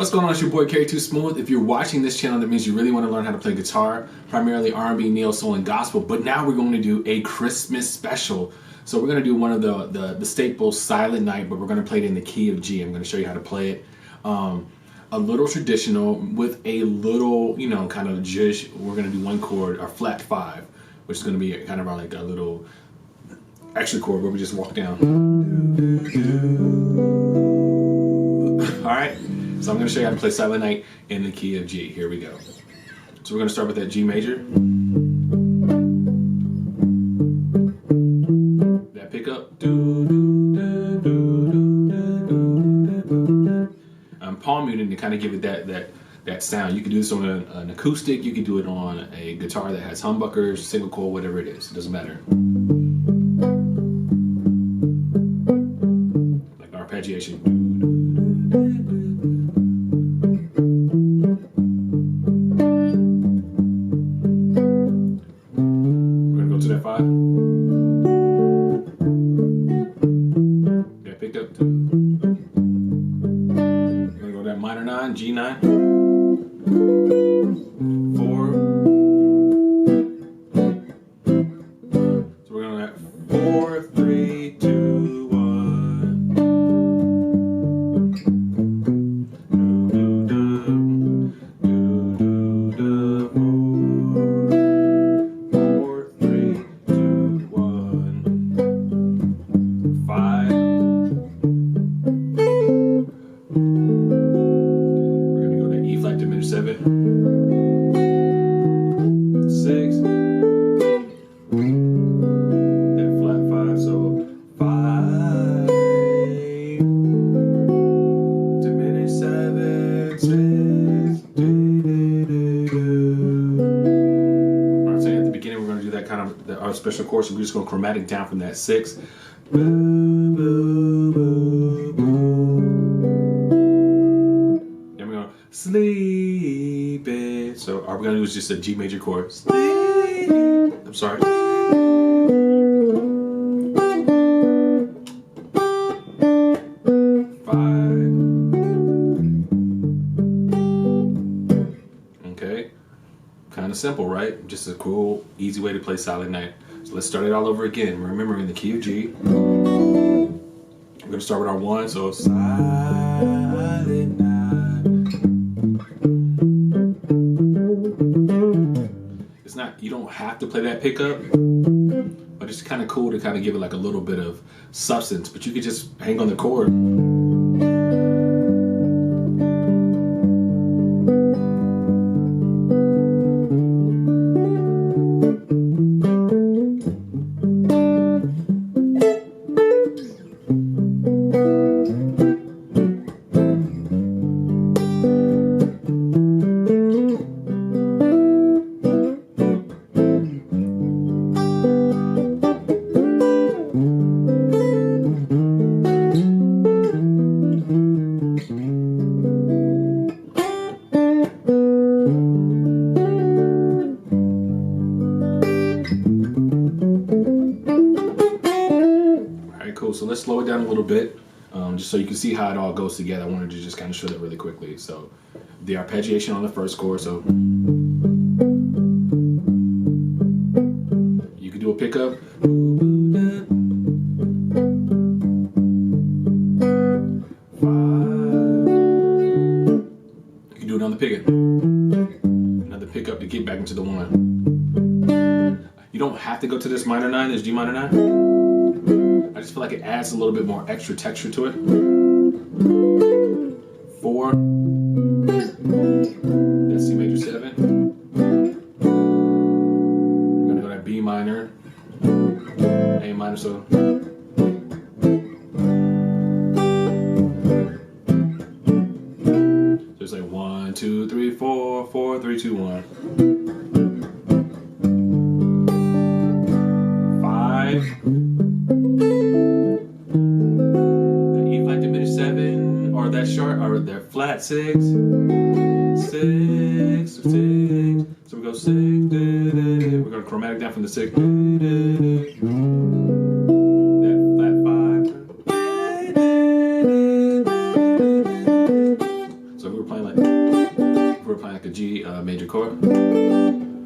What's going on? It's your boy Kerry Too Smooth. If you're watching this channel, that means you really want to learn how to play guitar, primarily R&B, neo soul, and gospel. But now we're going to do a Christmas special. So we're going to do one of the staples, Silent Night, but we're going to play it in the key of G. I'm going to show you how to play it. A little traditional with a little, kind of zhuzh. We're going to do one chord, our flat 5, which is going to be kind of our, like a little extra chord where we just walk down. All right. So I'm going to show you how to play Silent Night in the key of G. Here we go. So we're going to start with that G major. That pickup. I'm palm muting to kind of give it that sound. You can do this on an acoustic. You can do it on a guitar that has humbuckers, single coil, whatever it is. It doesn't matter. Like arpeggiation. That picked up 2. We're gonna go that minor 9, G9, 4. So we're gonna have 4, 3, 2, 1. 4, 3, 2, 1. 5. We're gonna go to E flat diminished 7. 6. That flat 5, so 5. Diminished 7, 6. Alright, so at the beginning we're gonna do that kind of our special chord, so we're just gonna chromatic down from that 6. Then we're going to sleep it. So all we're going to do is just a G major chord. Sleep. I'm sorry. 5. Okay. Kind of simple, right? Just a cool, easy way to play Silent Night. So let's start it all over again. Remember, in the key of G. We're going to start with our 1, so Silent Night. It's not, you don't have to play that pickup, but it's kind of cool to kind of give it like a little bit of substance, but you could just hang on the chord. Cool. So let's slow it down a little bit, just so you can see how it all goes together. I wanted to just kind of show that really quickly. So the arpeggiation on the first chord. So you can do a pickup. You can do another pickup. Another pickup to get back into the 1. You don't have to go to this minor 9, this G minor 9. I just feel like it adds a little bit more extra texture to it. 4. That's C major 7. We're gonna go to B minor, A minor, so. So it's like 1, 2, 3, 4, 4, 3, 2, 1. 5. That sharp or that flat 6, 6, 6. So we go 6. We're gonna chromatic down from the 6. That flat 5. playing like a G major chord.